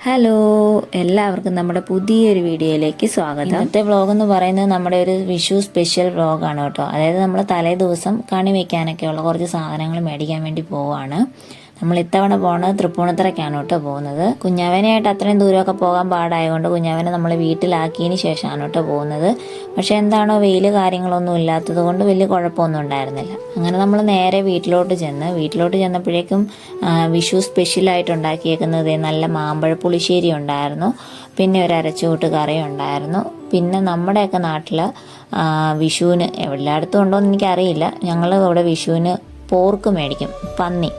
Hello, എല്ലാവർക്കും നമ്മുടെ പുതിയൊരു വീഡിയോയിലേക്ക് സ്വാഗതം. ഇന്നത്തെ വ്ളോഗ് എന്ന് പറയുന്നത് നമ്മുടെ ഒരു വിഷു സ്പെഷ്യൽ വ്ളോഗാണ് കേട്ടോ. അതായത് നമ്മൾ തലേ ദിവസം കണി വെക്കാനൊക്കെയുള്ള കുറച്ച് സാധനങ്ങൾ മേടിക്കാൻ വേണ്ടി പോവാണ്. നമ്മൾ ഇത്തവണ പോകുന്നത് തൃപ്പൂണിത്തറയ്ക്കാണ് കേട്ടോ പോകുന്നത്. കുഞ്ഞാവനായിട്ട് അത്രയും ദൂരമൊക്കെ പോകാൻ പാടായതുകൊണ്ട് കുഞ്ഞാവനെ നമ്മൾ വീട്ടിലാക്കിയതിന് ശേഷമാണ് കേട്ടോ പോകുന്നത്. പക്ഷേ എന്താണോ വെയിൽ കാര്യങ്ങളൊന്നും ഇല്ലാത്തത് കൊണ്ട് വലിയ കുഴപ്പമൊന്നും ഉണ്ടായിരുന്നില്ല. അങ്ങനെ നമ്മൾ നേരെ വീട്ടിലോട്ട് ചെന്നപ്പോഴേക്കും വിഷു സ്പെഷ്യലായിട്ട് ഉണ്ടാക്കിയേക്കുന്നത് നല്ല മാമ്പഴ പുളിശ്ശേരി ഉണ്ടായിരുന്നു, പിന്നെ ഒരു അരച്ചുകൂട്ട് കറി ഉണ്ടായിരുന്നു. പിന്നെ നമ്മുടെയൊക്കെ നാട്ടിൽ വിഷുവിന് എല്ലായിടത്തും ഉണ്ടോ എന്ന് എനിക്കറിയില്ല, ഞങ്ങൾ ഇവിടെ വിഷുവിന് പോർക്ക് മേടിക്കും, പന്നി.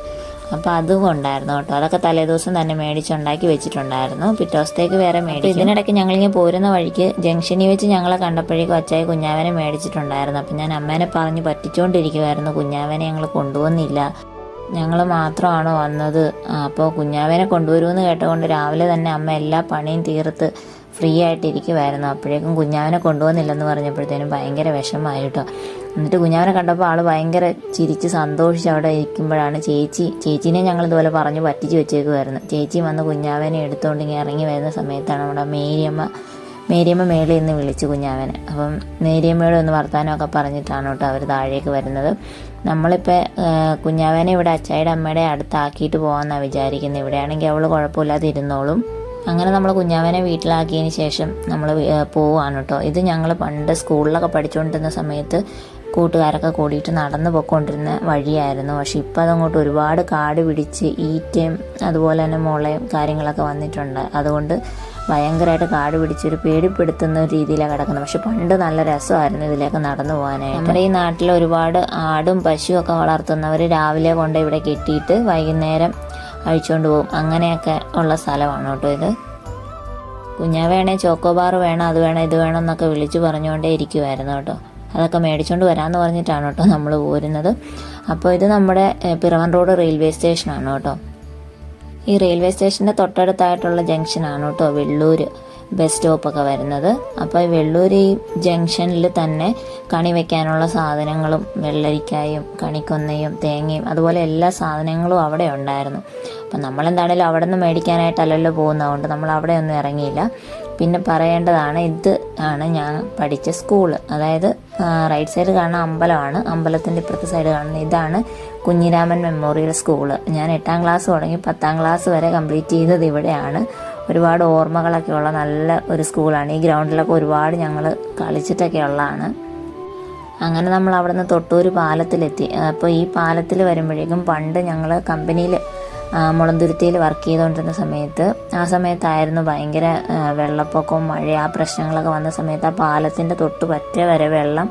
അപ്പോൾ അതും ഉണ്ടായിരുന്നു കേട്ടോ. അതൊക്കെ തലേദിവസം തന്നെ മേടിച്ചുണ്ടാക്കി വെച്ചിട്ടുണ്ടായിരുന്നു. പിറ്റേ ദിവസത്തേക്ക് വേറെ മേടിക്കും. ഇതിനിടയ്ക്ക് ഞങ്ങളിങ്ങനെ പോരുന്ന വഴിക്ക് ജംഗ്ഷനിൽ വെച്ച് ഞങ്ങളെ കണ്ടപ്പോഴേക്കും അച്ചായി കുഞ്ഞാവനെ മേടിച്ചിട്ടുണ്ടായിരുന്നു. അപ്പം ഞാൻ അമ്മേനെ പറഞ്ഞ് പറ്റിച്ചുകൊണ്ടിരിക്കുമായിരുന്നു. കുഞ്ഞാവനെ ഞങ്ങൾ കൊണ്ടുവന്നില്ല, ഞങ്ങൾ മാത്രമാണ് വന്നത്. അപ്പോൾ കുഞ്ഞാവനെ കൊണ്ടുവരുമെന്ന് കേട്ടുകൊണ്ട് രാവിലെ തന്നെ അമ്മ എല്ലാ പണിയും തീർത്ത് ഫ്രീ ആയിട്ടിരിക്കുമായിരുന്നു. അപ്പോഴേക്കും കുഞ്ഞാവനെ കൊണ്ടുവന്നില്ലെന്ന് പറഞ്ഞപ്പോഴത്തേനും ഭയങ്കര വിഷമമായി കേട്ടോ. എന്നിട്ട് കുഞ്ഞാവനെ കണ്ടപ്പോൾ ആൾ ഭയങ്കര ചിരിച്ച് സന്തോഷിച്ച് അവിടെ ഇരിക്കുമ്പോഴാണ് ചേച്ചീനെ ഞങ്ങൾ ഇതുപോലെ പറഞ്ഞ് പറ്റിച്ച് വെച്ചേക്കുമായിരുന്നു. ചേച്ചി വന്ന് കുഞ്ഞാവനെ എടുത്തുകൊണ്ട് ഇങ്ങനെ ഇറങ്ങി വരുന്ന സമയത്താണ് നമ്മുടെ മേരിയമ്മ മേളിൽ നിന്ന് വിളിച്ചു കുഞ്ഞാവനെ. അപ്പം മേരിയമ്മയോട് ഒന്ന് വർത്താനമൊക്കെ പറഞ്ഞിട്ടാണ് കേട്ടോ അവർ താഴേക്ക് വരുന്നത്. നമ്മളിപ്പോൾ കുഞ്ഞാവനെ ഇവിടെ അച്ചായുടെ അമ്മയുടെ അടുത്താക്കിയിട്ട് പോകാമെന്നാണ് വിചാരിക്കുന്നത്. ഇവിടെയാണെങ്കിൽ അവൾ കുഴപ്പമില്ലാതെ ഇരുന്നോളും. അങ്ങനെ നമ്മൾ കുഞ്ഞാവനെ വീട്ടിലാക്കിയതിന് ശേഷം നമ്മൾ പോവുകയാണ് കേട്ടോ. ഇത് ഞങ്ങൾ പണ്ട് സ്കൂളിലൊക്കെ പഠിച്ചുകൊണ്ടിരുന്ന സമയത്ത് കൂട്ടുകാരൊക്കെ കൂടിയിട്ട് നടന്നു പോയിക്കൊണ്ടിരുന്ന വഴിയായിരുന്നു. പക്ഷെ ഇപ്പം അതങ്ങോട്ട് ഒരുപാട് കാട് പിടിച്ച് ഈറ്റയും അതുപോലെ തന്നെ മുളയും കാര്യങ്ങളൊക്കെ വന്നിട്ടുണ്ട്. അതുകൊണ്ട് ഭയങ്കരമായിട്ട് കാട് പിടിച്ചൊരു പേടിപ്പെടുത്തുന്ന ഒരു രീതിയിലാണ് കിടക്കുന്നത്. പക്ഷെ പണ്ട് നല്ല രസമായിരുന്നു ഇതിലേക്ക് നടന്നു പോകാനായിട്ട്. നമ്മുടെ ഈ നാട്ടിൽ ഒരുപാട് ആടും പശുവും ഒക്കെ വളർത്തുന്നവർ രാവിലെ കൊണ്ട് ഇവിടെ കെട്ടിയിട്ട് വൈകുന്നേരം അഴിച്ചുകൊണ്ട് പോകും. അങ്ങനെയൊക്കെ ഉള്ള സ്ഥലമാണ് കേട്ടോ ഇത്. കുഞ്ഞാവേണേ ചോക്കോബാർ വേണം, അത് വേണം, ഇത് വേണം എന്നൊക്കെ വിളിച്ചു പറഞ്ഞുകൊണ്ടേ ഇരിക്കുമായിരുന്നു കേട്ടോ. അതൊക്കെ മേടിച്ചുകൊണ്ട് വരാമെന്ന് പറഞ്ഞിട്ടാണ് കേട്ടോ നമ്മൾ പോരുന്നത്. അപ്പോൾ ഇത് നമ്മുടെ പിറവൻ റോഡ് റെയിൽവേ സ്റ്റേഷനാണ് കേട്ടോ. ഈ റെയിൽവേ സ്റ്റേഷൻ്റെ തൊട്ടടുത്തായിട്ടുള്ള ജംഗ്ഷനാണ് കേട്ടോ വെള്ളൂർ ബസ് സ്റ്റോപ്പൊക്കെ വരുന്നത്. അപ്പോൾ ഈ വെള്ളൂർ ഈ ജംഗ്ഷനിൽ തന്നെ കണി വയ്ക്കാനുള്ള സാധനങ്ങളും വെള്ളരിക്കായും കണിക്കൊന്നയും തേങ്ങയും അതുപോലെ എല്ലാ സാധനങ്ങളും അവിടെ ഉണ്ടായിരുന്നു. അപ്പം നമ്മളെന്താണേലും അവിടെ നിന്ന് മേടിക്കാനായിട്ടല്ലല്ലോ പോകുന്നതുകൊണ്ട് നമ്മൾ അവിടെ ഒന്നും ഇറങ്ങിയില്ല. പിന്നെ പറയേണ്ടതാണ്, ഇത് ആണ് ഞാൻ പഠിച്ച സ്കൂള്. അതായത് റൈറ്റ് സൈഡ് കാണുന്ന അമ്പലമാണ്, അമ്പലത്തിൻ്റെ ഇപ്പുറത്തെ സൈഡ് കാണുന്ന ഇതാണ് കുഞ്ഞിരാമൻ മെമ്മോറിയൽ സ്കൂള്. ഞാൻ 8ാം ക്ലാസ് തുടങ്ങി 10ാം ക്ലാസ് വരെ കംപ്ലീറ്റ് ചെയ്തത് ഇവിടെയാണ്. ഒരുപാട് ഓർമ്മകളൊക്കെ ഉള്ള നല്ല ഒരു സ്കൂളാണ്. ഈ ഗ്രൗണ്ടിലൊക്കെ ഒരുപാട് ഞങ്ങൾ കളിച്ചിട്ടൊക്കെ ഉള്ളതാണ്. അങ്ങനെ നമ്മൾ അവിടെ നിന്ന് തൊട്ടൂർ പാലത്തിലെത്തി. അപ്പോൾ ഈ പാലത്തിൽ വരുമ്പോഴേക്കും പണ്ട് ഞങ്ങൾ കമ്പനിയിൽ മുളന്തുരുത്തിയിൽ വർക്ക് ചെയ്തുകൊണ്ടിരുന്ന ആ സമയത്തായിരുന്നു ഭയങ്കര വെള്ളപ്പൊക്കവും മഴ ആ പ്രശ്നങ്ങളൊക്കെ വന്ന സമയത്ത് ആ പാലത്തിൻ്റെ തൊട്ട് പറ്റേ വരെ വെള്ളം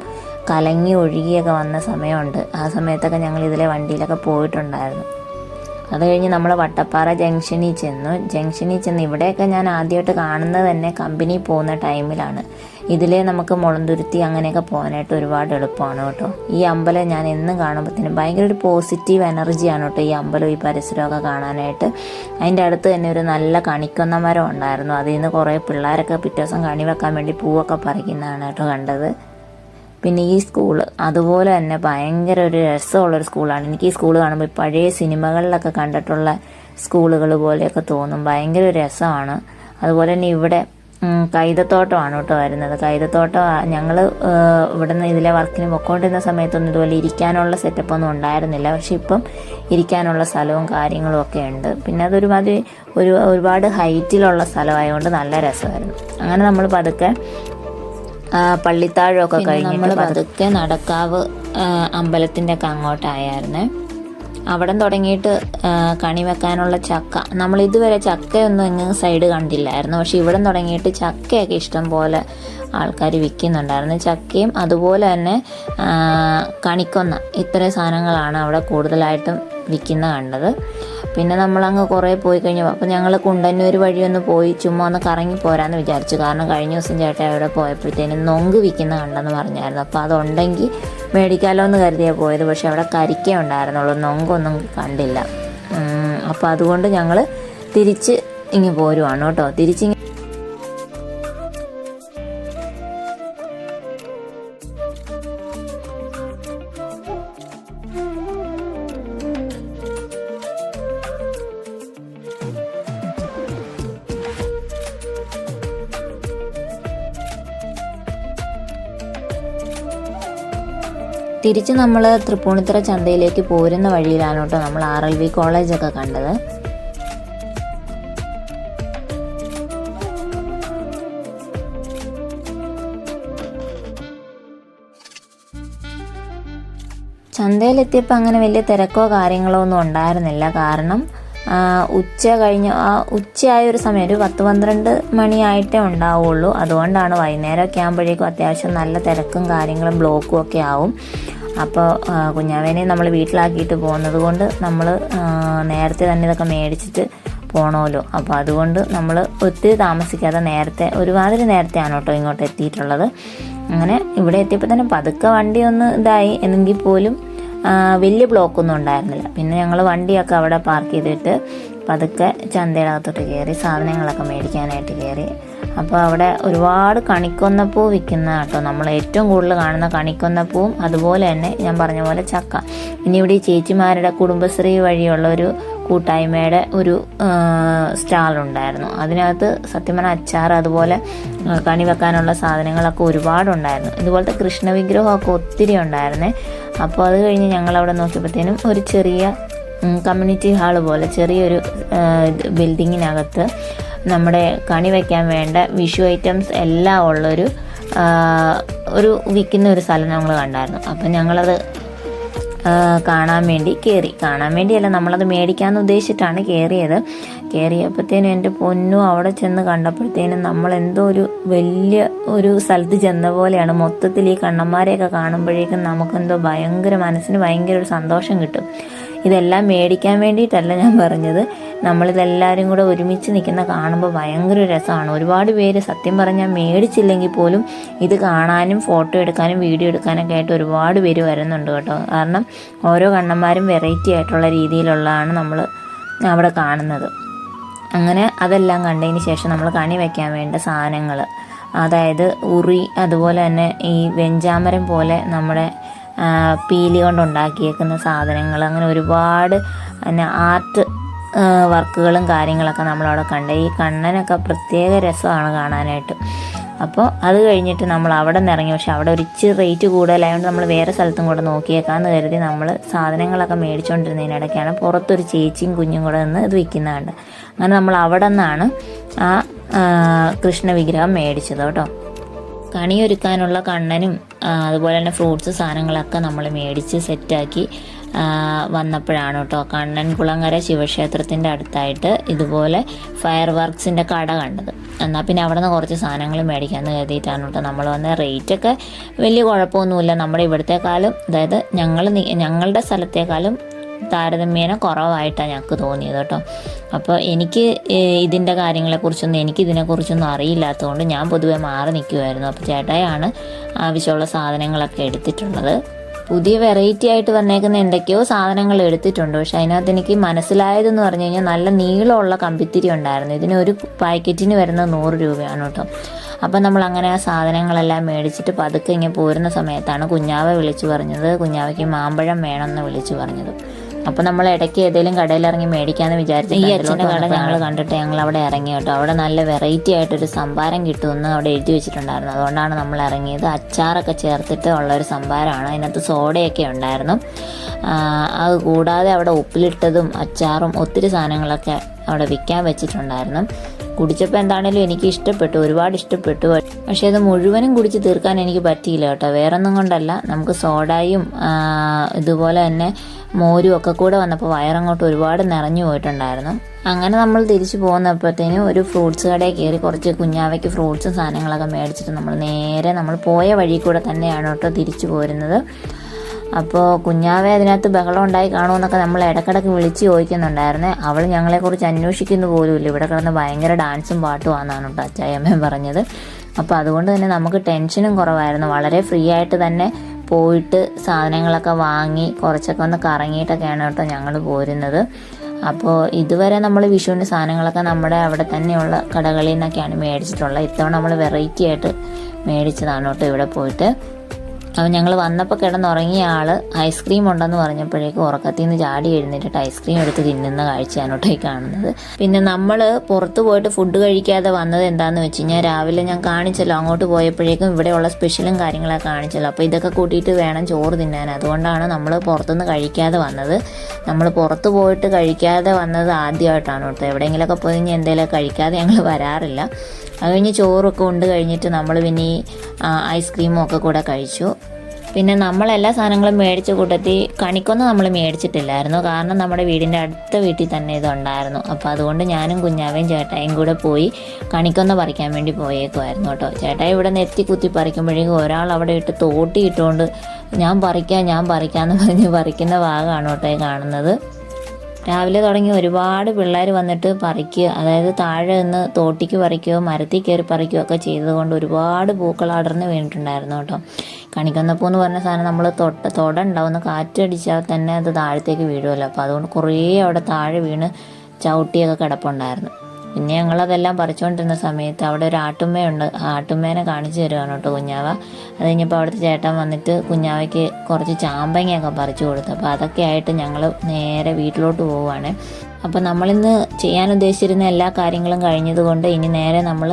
കലങ്ങി ഒഴുകിയൊക്കെ വന്ന സമയമുണ്ട്. ആ സമയത്തൊക്കെ ഞങ്ങൾ ഇതിലെ വണ്ടിയിലൊക്കെ പോയിട്ടുണ്ടായിരുന്നു. അത് കഴിഞ്ഞ് നമ്മൾ വട്ടപ്പാറ ജംഗ്ഷനിൽ ചെന്ന് ഇവിടെയൊക്കെ ഞാൻ ആദ്യമായിട്ട് കാണുന്നത് തന്നെ കമ്പനി പോകുന്ന ടൈമിലാണ്. ഇതിലേ നമുക്ക് മുളന്തുരുത്തി അങ്ങനെയൊക്കെ പോകാനായിട്ട് ഒരുപാട് എളുപ്പമാണ് കേട്ടോ. ഈ അമ്പലം ഞാൻ എന്നും കാണുമ്പോഴത്തേനും ഭയങ്കര ഒരു പോസിറ്റീവ് എനർജിയാണ് കേട്ടോ ഈ അമ്പലം ഈ പരിസരമൊക്കെ കാണാനായിട്ട്. അതിൻ്റെ അടുത്ത് തന്നെ ഒരു നല്ല കണിക്കൊന്ന മരം ഉണ്ടായിരുന്നു. അതിൽ നിന്ന് കുറേ പിള്ളേരൊക്കെ പിറ്റേ ദിവസം കണി വെക്കാൻ വേണ്ടി പൂവൊക്കെ പറിക്കുന്നതാണ് കേട്ടോ കണ്ടത്. പിന്നെ ഈ സ്കൂള് അതുപോലെ തന്നെ ഭയങ്കര ഒരു രസമുള്ളൊരു സ്കൂളാണ്. എനിക്ക് ഈ സ്കൂൾ കാണുമ്പോൾ പഴയ സിനിമകളിലൊക്കെ കണ്ടിട്ടുള്ള സ്കൂളുകൾ പോലെയൊക്കെ തോന്നും. ഭയങ്കര ഒരു രസമാണ്. അതുപോലെ തന്നെ ഇവിടെ കൈതത്തോട്ടമാണ് കേട്ടോ വരുന്നത്. കൈതത്തോട്ടം ഞങ്ങൾ ഇവിടെ നിന്ന് ഇതിലെ വർക്കിന് പൊയ്ക്കൊണ്ടിരുന്ന സമയത്തൊന്നും ഇതുപോലെ ഇരിക്കാനുള്ള സെറ്റപ്പൊന്നും ഉണ്ടായിരുന്നില്ല. പക്ഷെ ഇപ്പം ഇരിക്കാനുള്ള സ്ഥലവും കാര്യങ്ങളും ഒക്കെ ഉണ്ട്. പിന്നെ അതൊരുമാതിരി ഒരുപാട് ഹൈറ്റിലുള്ള സ്ഥലമായതുകൊണ്ട് നല്ല രസമായിരുന്നു. അങ്ങനെ നമ്മൾ പതുക്കെ പള്ളിത്താഴമൊക്കെ കഴിഞ്ഞ് നമ്മൾ പതുക്കെ നടക്കാവ് അമ്പലത്തിൻ്റെ ഒക്കെ അങ്ങോട്ടായിരുന്നേ. അവിടെ തുടങ്ങിയിട്ട് കണി വെക്കാനുള്ള ചക്ക, നമ്മൾ ഇതുവരെ ചക്കയൊന്നും ഇങ്ങ് സൈഡ് കണ്ടില്ലായിരുന്നു. പക്ഷെ ഇവിടെ തുടങ്ങിയിട്ട് ചക്കയൊക്കെ ഇഷ്ടം പോലെ ആൾക്കാർ വിൽക്കുന്നുണ്ടായിരുന്നു. ചക്കയും അതുപോലെ തന്നെ കണിക്കൊന്ന, ഇത്രയും സാധനങ്ങളാണ് അവിടെ കൂടുതലായിട്ടും വിൽക്കുന്ന കണ്ടത്. പിന്നെ നമ്മളങ്ങ് കുറേ പോയി കഴിഞ്ഞു. അപ്പോൾ ഞങ്ങൾ കുണ്ടന്നൂർ വഴി ഒന്ന് പോയി ചുമ്മാ ഒന്ന് കറങ്ങി പോരാന്ന് വിചാരിച്ചു. കാരണം കഴിഞ്ഞ ദിവസം ചേട്ടൻ അവിടെ പോയപ്പോഴത്തേനും നൊങ്ക് വിൽക്കുന്ന കണ്ടെന്ന് പറഞ്ഞായിരുന്നു. അപ്പോൾ അതുണ്ടെങ്കിൽ മേടിക്കാമല്ലോ എന്ന് കരുതിയാണ് പോയത്. പക്ഷെ അവിടെ കരിക്കേ ഉണ്ടായിരുന്നുള്ളൂ, നൊങ്കൊന്നും കണ്ടില്ല. അപ്പോൾ അതുകൊണ്ട് ഞങ്ങൾ തിരിച്ച് ഇങ്ങ് പോരുവാണ് കേട്ടോ. തിരിച്ച് നമ്മൾ തൃപ്പൂണിത്തുറ ചന്തയിലേക്ക് പോരുന്ന വഴിയിലാണ് കേട്ടോ നമ്മൾ RLV കോളേജൊക്കെ കണ്ടത്. ചന്തയിലെത്തിയപ്പോൾ അങ്ങനെ വലിയ തിരക്കോ കാര്യങ്ങളോ ഒന്നും ഉണ്ടായിരുന്നില്ല. കാരണം ഉച്ചയായ ഒരു സമയം, ഒരു 10-12 മണിയായിട്ടേ ഉണ്ടാവുള്ളൂ. അതുകൊണ്ടാണ് വൈകുന്നേരമൊക്കെ ആകുമ്പോഴേക്കും അത്യാവശ്യം നല്ല തിരക്കും കാര്യങ്ങളും ബ്ലോക്കും ഒക്കെ ആവും. അപ്പോൾ കുഞ്ഞാവേനെ നമ്മൾ വീട്ടിലാക്കിയിട്ട് പോകുന്നത് കൊണ്ട് നമ്മൾ നേരത്തെ തന്നെ ഇതൊക്കെ മേടിച്ചിട്ട് പോകണമല്ലോ. അപ്പോൾ അതുകൊണ്ട് നമ്മൾ ഒത്തിരി താമസിക്കാതെ ഒരുമാതിരി നേരത്തെയാണ് കേട്ടോ ഇങ്ങോട്ട് എത്തിയിട്ടുള്ളത്. അങ്ങനെ ഇവിടെ എത്തിയപ്പോൾ തന്നെ പതുക്കെ വണ്ടി ഒന്ന് ഇതായി, എന്നെങ്കിൽ പോലും വലിയ ബ്ലോക്കൊന്നും ഉണ്ടായിരുന്നില്ല. പിന്നെ ഞങ്ങൾ വണ്ടിയൊക്കെ അവിടെ പാർക്ക് ചെയ്തിട്ട് പതുക്കെ ചന്തയുടെ അകത്തോട്ട് കയറി സാധനങ്ങളൊക്കെ മേടിക്കാനായിട്ട് കയറി. അപ്പോൾ അവിടെ ഒരുപാട് കണിക്കൊന്നപ്പൂ വിൽക്കുന്ന കേട്ടോ, നമ്മൾ ഏറ്റവും കൂടുതൽ കാണുന്ന കണിക്കൊന്നപ്പൂവും അതുപോലെ തന്നെ ഞാൻ പറഞ്ഞ പോലെ ചക്ക. ഇനി ഇവിടെ ഈ ചേച്ചിമാരുടെ കുടുംബശ്രീ വഴിയുള്ള ഒരു കൂട്ടായ്മയുടെ ഒരു സ്റ്റാളുണ്ടായിരുന്നു. അതിനകത്ത് സത്യം പറഞ്ഞാൽ അച്ചാർ അതുപോലെ കണി വെക്കാനുള്ള സാധനങ്ങളൊക്കെ ഒരുപാടുണ്ടായിരുന്നു. ഇതുപോലത്തെ കൃഷ്ണ വിഗ്രഹമൊക്കെ ഒത്തിരി ഉണ്ടായിരുന്നേ. അപ്പോൾ അത് കഴിഞ്ഞ് ഞങ്ങളവിടെ നോക്കിയപ്പോഴത്തേനും ഒരു ചെറിയ കമ്മ്യൂണിറ്റി ഹാള് പോലെ ചെറിയൊരു ബിൽഡിങ്ങിനകത്ത് നമ്മുടെ കണി വയ്ക്കാൻ വേണ്ട വിഷു ഐറ്റംസ് എല്ലാം ഉള്ളൊരു വിൽക്കുന്ന ഒരു സ്ഥലം ഞങ്ങൾ കണ്ടായിരുന്നു. അപ്പം ഞങ്ങളത് കാണാൻ വേണ്ടിയല്ല, നമ്മളത് മേടിക്കാമെന്ന് ഉദ്ദേശിച്ചിട്ടാണ് കയറിയപ്പോഴത്തേനും എൻ്റെ പൊന്നും അവിടെ ചെന്ന് കണ്ടപ്പോഴത്തേനും നമ്മളെന്തോ ഒരു വലിയ ഒരു സ്ഥലത്ത് ചെന്ന പോലെയാണ്. മൊത്തത്തിൽ ഈ കണ്ണന്മാരെയൊക്കെ കാണുമ്പോഴേക്കും നമുക്കെന്തോ മനസ്സിന് ഭയങ്കര ഒരു സന്തോഷം കിട്ടും. ഇതെല്ലാം മേടിക്കാൻ വേണ്ടിയിട്ടല്ല ഞാൻ പറഞ്ഞത്, നമ്മളിതെല്ലാവരും കൂടെ ഒരുമിച്ച് നിൽക്കുന്ന കാണുമ്പോൾ ഭയങ്കര രസമാണ്. ഒരുപാട് പേര് സത്യം പറഞ്ഞാൽ മേടിച്ചില്ലെങ്കിൽ പോലും ഇത് കാണാനും ഫോട്ടോ എടുക്കാനും വീഡിയോ എടുക്കാനൊക്കെ ആയിട്ട് ഒരുപാട് പേര് വരുന്നുണ്ട് കേട്ടോ. കാരണം ഓരോ കണ്ണന്മാരും വെറൈറ്റി ആയിട്ടുള്ള രീതിയിലുള്ളതാണ് നമ്മൾ അവിടെ കാണുന്നത്. അങ്ങനെ അതെല്ലാം കണ്ടതിന് ശേഷം നമ്മൾ കണി വയ്ക്കാൻ വേണ്ട സാധനങ്ങൾ, അതായത് ഉറി, അതുപോലെ തന്നെ ഈ വെഞ്ചാമരം പോലെ നമ്മുടെ പീലി കൊണ്ടുണ്ടാക്കിയേക്കുന്ന സാധനങ്ങൾ, അങ്ങനെ ഒരുപാട് പിന്നെ ആർട്ട് വർക്കുകളും കാര്യങ്ങളൊക്കെ നമ്മളവിടെ കണ്ട്. ഈ കണ്ണനൊക്കെ പ്രത്യേക രസമാണ് കാണാനായിട്ട്. അപ്പോൾ അത് കഴിഞ്ഞിട്ട് നമ്മൾ അവിടെ നിന്ന് ഇറങ്ങി. പക്ഷെ അവിടെ ഒരു ഇച്ചിരി റേറ്റ് കൂടുതലായതുകൊണ്ട് നമ്മൾ വേറെ സ്ഥലത്തും കൂടെ നോക്കിയേക്കാമെന്ന് കരുതി നമ്മൾ സാധനങ്ങളൊക്കെ മേടിച്ചുകൊണ്ടിരുന്നതിനിടയ്ക്കാണ് പുറത്തൊരു ചേച്ചിയും കുഞ്ഞും കൂടെ നിന്ന് ഇത് വിൽക്കുന്നതുണ്ട്. അങ്ങനെ നമ്മൾ അവിടെ നിന്നാണ് ആ കൃഷ്ണ വിഗ്രഹം മേടിച്ചത് കേട്ടോ. കണിയൊരുക്കാനുള്ള കണ്ണനും അതുപോലെ തന്നെ ഫ്രൂട്ട്സ് സാധനങ്ങളൊക്കെ നമ്മൾ മേടിച്ച് സെറ്റാക്കി വന്നപ്പോഴാണ് കേട്ടോ കണ്ണൻകുളങ്ങര ശിവക്ഷേത്രത്തിൻ്റെ അടുത്തായിട്ട് ഇതുപോലെ ഫയർ വർക്ക്സിൻ്റെ കട കണ്ടത്. എന്നാൽ പിന്നെ അവിടെ നിന്ന് കുറച്ച് സാധനങ്ങൾ മേടിക്കാമെന്ന് കരുതിയിട്ടാണ് കേട്ടോ നമ്മൾ വന്ന. റേറ്റൊക്കെ വലിയ കുഴപ്പമൊന്നുമില്ല, നമ്മുടെ ഇവിടത്തെക്കാളും, അതായത് ഞങ്ങളുടെ സ്ഥലത്തേക്കാളും താരതമ്യേന കുറവായിട്ടാണ് ഞങ്ങൾക്ക് തോന്നിയത് കേട്ടോ. അപ്പോൾ എനിക്ക് ഇതിനെക്കുറിച്ചൊന്നും അറിയില്ലാത്തതുകൊണ്ട് ഞാൻ പൊതുവെ മാറി നിൽക്കുമായിരുന്നു. അപ്പോൾ ചേട്ടായാണ് ആവശ്യമുള്ള സാധനങ്ങളൊക്കെ എടുത്തിട്ടുള്ളത്. പുതിയ വെറൈറ്റി ആയിട്ട് വന്നേക്കുന്ന എന്തൊക്കെയോ സാധനങ്ങൾ എടുത്തിട്ടുണ്ട്. പക്ഷെ അതിനകത്ത് എനിക്ക് മനസ്സിലായതെന്ന് പറഞ്ഞു കഴിഞ്ഞാൽ നല്ല നീളമുള്ള കമ്പിത്തിരി ഉണ്ടായിരുന്നു. ഇതിനൊരു പാക്കറ്റിന് വരുന്നത് 100 രൂപയാണ് കേട്ടോ. അപ്പം നമ്മൾ അങ്ങനെ ആ സാധനങ്ങളെല്ലാം മേടിച്ചിട്ട് പതുക്കെ ഇങ്ങനെ പോരുന്ന സമയത്താണ് കുഞ്ഞാവ വിളിച്ചു പറഞ്ഞത്, കുഞ്ഞാവയ്ക്ക് മാമ്പഴം വേണമെന്ന് വിളിച്ചു പറഞ്ഞത്. അപ്പോൾ നമ്മൾ ഇടയ്ക്ക് ഏതെങ്കിലും കടയിലിറങ്ങി മേടിക്കാമെന്ന് വിചാരിച്ചു. ഈ അച്ഛൻ്റെ കട ഞങ്ങൾ കണ്ടിട്ട് ഞങ്ങൾ അവിടെ ഇറങ്ങി കേട്ടോ. അവിടെ നല്ല വെറൈറ്റി ആയിട്ടൊരു സംഭാരം കിട്ടുമെന്ന് അവിടെ എഴുതി വെച്ചിട്ടുണ്ടായിരുന്നു. അതുകൊണ്ടാണ് നമ്മൾ ഇറങ്ങിയത്. അച്ചാറൊക്കെ ചേർത്തിട്ട് ഉള്ളൊരു സംഭാരമാണ്. അതിനകത്ത് സോഡയൊക്കെ ഉണ്ടായിരുന്നു. അത് കൂടാതെ അവിടെ ഉപ്പിലിട്ടതും അച്ചാറും ഒത്തിരി സാധനങ്ങളൊക്കെ അവിടെ വിൽക്കാൻ വെച്ചിട്ടുണ്ടായിരുന്നു. കുടിച്ചപ്പോൾ എന്താണേലും എനിക്ക് ഇഷ്ടപ്പെട്ടു, ഒരുപാട് ഇഷ്ടപ്പെട്ടു. പക്ഷേ അത് മുഴുവനും കുടിച്ച് തീർക്കാൻ എനിക്ക് പറ്റിയില്ല കേട്ടോ. വേറൊന്നും കൊണ്ടല്ല, നമുക്ക് സോഡയും ഇതുപോലെ തന്നെ മോരും ഒക്കെ കൂടെ വന്നപ്പോൾ വയറങ്ങോട്ട് ഒരുപാട് നിറഞ്ഞു പോയിട്ടുണ്ടായിരുന്നു. അങ്ങനെ നമ്മൾ തിരിച്ചു പോകുന്നപ്പോഴത്തേനും ഒരു ഫ്രൂട്ട്സ് കടയിൽ കയറി കുറച്ച് കുഞ്ഞാവയ്ക്ക് ഫ്രൂട്ട്സും സാധനങ്ങളൊക്കെ മേടിച്ചിട്ട് നമ്മൾ പോയ വഴി കൂടെ തന്നെയാണ് കേട്ടോ തിരിച്ചു പോരുന്നത്. അപ്പോൾ കുഞ്ഞാവെ അതിനകത്ത് ബഹളം ഉണ്ടായി കാണുമെന്നൊക്കെ നമ്മൾ ഇടയ്ക്കിടയ്ക്ക് വിളിച്ച് ചോദിക്കുന്നുണ്ടായിരുന്നേ. അവൾ ഞങ്ങളെക്കുറിച്ച് അന്വേഷിക്കുന്നു പോലുമില്ല. ഇവിടെ കിടന്ന് ഭയങ്കര ഡാൻസും പാട്ടും ആണെന്നാണ് കേട്ടോ അച്ചായമ്മയും പറഞ്ഞത്. അപ്പോൾ അതുകൊണ്ട് തന്നെ നമുക്ക് ടെൻഷനും കുറവായിരുന്നു. വളരെ ഫ്രീ ആയിട്ട് തന്നെ പോയിട്ട് സാധനങ്ങളൊക്കെ വാങ്ങി കുറച്ചൊക്കെ ഒന്ന് കറങ്ങിയിട്ടൊക്കെയാണ് കേട്ടോ ഞങ്ങൾ പോരുന്നത്. അപ്പോൾ ഇതുവരെ നമ്മൾ വിഷുവിൻ്റെ സാധനങ്ങളൊക്കെ നമ്മുടെ അവിടെ തന്നെയുള്ള കടകളിൽ നിന്നൊക്കെയാണ് മേടിച്ചിട്ടുള്ളത്. ഇത്തവണ നമ്മൾ വെറൈറ്റി ആയിട്ട് മേടിച്ചതാണ് കേട്ടോ ഇവിടെ പോയിട്ട്. അപ്പം ഞങ്ങൾ വന്നപ്പോൾ കിടന്നുറങ്ങിയ ആൾ ഐസ്ക്രീം ഉണ്ടെന്ന് പറഞ്ഞപ്പോഴേക്കും ഉറക്കത്തിൽ നിന്ന് ചാടി എഴുന്നേറ്റിട്ട് ഐസ്ക്രീം എടുത്ത് തിന്നുന്ന കാഴ്ചയാണ് കേട്ടോ ഈ കാണുന്നത്. പിന്നെ നമ്മൾ പുറത്ത് പോയിട്ട് ഫുഡ് കഴിക്കാതെ വന്നത് എന്താണെന്ന് വെച്ച് കഴിഞ്ഞാൽ രാവിലെ ഞാൻ കാണിച്ചല്ലോ, അങ്ങോട്ട് പോയപ്പോഴേക്കും ഇവിടെയുള്ള സ്പെഷ്യലും കാര്യങ്ങളൊക്കെ കാണിച്ചല്ലോ. അപ്പോൾ ഇതൊക്കെ കൂട്ടിയിട്ട് വേണം ചോറ് തിന്നാൻ. അതുകൊണ്ടാണ് നമ്മൾ പുറത്തുനിന്ന് കഴിക്കാതെ വന്നത്. നമ്മൾ പുറത്ത് പോയിട്ട് കഴിക്കാതെ വന്നത് ആദ്യമായിട്ടാണ് കേട്ടോ. എവിടെയെങ്കിലുമൊക്കെ പോയി കഴിഞ്ഞാൽ എന്തെങ്കിലുമൊക്കെ കഴിക്കാതെ ഞങ്ങൾ വരാറില്ല. അത് കഴിഞ്ഞ് ചോറൊക്കെ കൊണ്ട് കഴിഞ്ഞിട്ട് നമ്മൾ പിന്നെ ഈ ഐസ്ക്രീമും ഒക്കെ കൂടെ കഴിച്ചു. പിന്നെ നമ്മളെല്ലാ സാധനങ്ങളും മേടിച്ച കൂട്ടത്തിൽ കണിക്കൊന്ന നമ്മൾ മേടിച്ചിട്ടില്ലായിരുന്നു. കാരണം നമ്മുടെ വീടിൻ്റെ അടുത്ത വീട്ടിൽ തന്നെ ഇതുണ്ടായിരുന്നു. അപ്പോൾ അതുകൊണ്ട് ഞാനും കുഞ്ഞാവയും ചേട്ടായും കൂടെ പോയി കണിക്കൊന്ന പറിക്കാൻ വേണ്ടി പോയേക്കുമായിരുന്നു കേട്ടോ. ചേട്ടായി ഇവിടെ നെത്തി കുത്തി പറിക്കുമ്പോഴേക്കും ഒരാൾ അവിടെ ഇട്ട് തോട്ടിയിട്ടുകൊണ്ട് ഞാൻ പറിക്കാമെന്ന് പറഞ്ഞ് പറിക്കുന്ന ഭാഗമാണ് കേട്ടോ കാണുന്നത്. രാവിലെ തുടങ്ങി ഒരുപാട് പിള്ളേർ വന്നിട്ട് പറിക്കുക, അതായത് താഴെ നിന്ന് തോട്ടിക്ക് പറിക്കുകയോ മരത്തിൽ കയറി പറിക്കുകയോ ഒക്കെ ചെയ്തതുകൊണ്ട് ഒരുപാട് പൂക്കൾ അടർന്ന് വീണിട്ടുണ്ടായിരുന്നു കേട്ടോ. കണിക്കൊന്നപ്പൂ എന്ന് പറഞ്ഞ സാധനം നമ്മൾ തൊട ഉണ്ടാവുന്ന കാറ്റടിച്ചാൽ തന്നെ അത് താഴത്തേക്ക് വീഴുമല്ലോ. അപ്പോൾ അതുകൊണ്ട് കുറേ അവിടെ താഴെ വീണ് ചവിട്ടിയൊക്കെ കിടപ്പുണ്ടായിരുന്നു. പിന്നെ ഞങ്ങളതെല്ലാം പറിച്ചുകൊണ്ടിരുന്ന സമയത്ത് അവിടെ ഒരു ആട്ടുമ്മയുണ്ട്. ആട്ടുമ്മേനെ കാണിച്ചു തരുവാണ് കേട്ടോ കുഞ്ഞാവ. അത് കഴിഞ്ഞപ്പോൾ അവിടുത്തെ ചേട്ടൻ വന്നിട്ട് കുഞ്ഞാവയ്ക്ക് കുറച്ച് ചാമ്പങ്ങയൊക്കെ പറിച്ചു കൊടുത്തു. അപ്പോൾ അതൊക്കെ ആയിട്ട് ഞങ്ങൾ നേരെ വീട്ടിലോട്ട് പോവുകയാണ്. അപ്പോൾ നമ്മളിന്ന് ചെയ്യാൻ ഉദ്ദേശിച്ചിരുന്ന എല്ലാ കാര്യങ്ങളും കഴിഞ്ഞതുകൊണ്ട് ഇനി നേരെ നമ്മൾ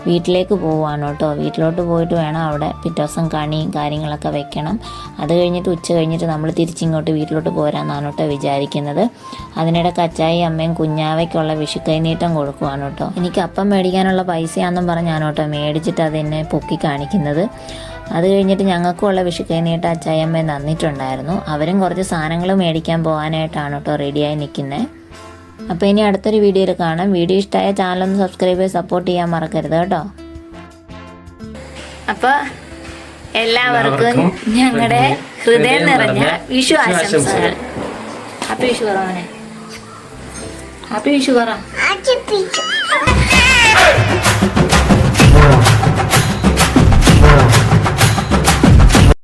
വീട്ടിലേക്ക് പോവുകയാണ് കേട്ടോ. വീട്ടിലോട്ട് പോയിട്ട് വേണം അവിടെ പിറ്റേ ദിവസം കണിയും കാര്യങ്ങളൊക്കെ വെക്കണം. അത് കഴിഞ്ഞിട്ട് ഉച്ച കഴിഞ്ഞിട്ട് നമ്മൾ തിരിച്ചിങ്ങോട്ട് വീട്ടിലോട്ട് പോരാന്നാണ് കേട്ടോ വിചാരിക്കുന്നത്. അതിനിടെ കച്ചായി അമ്മയും കുഞ്ഞാവയ്ക്കുള്ള വിഷു കൈനീട്ടം കൊടുക്കുവാണ് കേട്ടോ. എനിക്ക് അപ്പം മേടിക്കാനുള്ള പൈസയാണെന്നും പറഞ്ഞാണ് കേട്ടോ മേടിച്ചിട്ട് അതെന്നെ പൊക്കി കാണിക്കുന്നത്. അത് കഴിഞ്ഞിട്ട് ഞങ്ങൾക്കുള്ള വിഷു കൈനീട്ടം അച്ചായമ്മ തന്നിട്ടുണ്ടായിരുന്നു. അവരും കുറച്ച് സാധനങ്ങൾ മേടിക്കാൻ പോകാനായിട്ടാണ് കേട്ടോ റെഡിയായി നിൽക്കുന്നത്. അപ്പോൾ ഇനി അടുത്തൊരു വീഡിയോയിൽ കാണാം. വീഡിയോ ഇഷ്ടമായ ചാനലൊന്ന് സബ്സ്ക്രൈബ് ചെയ്ത് സപ്പോർട്ട് ചെയ്യാൻ മറക്കരുത് കേട്ടോ. അപ്പോൾ എല്ലാവർക്കും ഞങ്ങളുടെ ഹൃദയം നിറഞ്ഞ വിഷു ആശംസകൾ. ഹാപ്പി വിഷു പറ. ഹാപ്പി വിഷു പറ.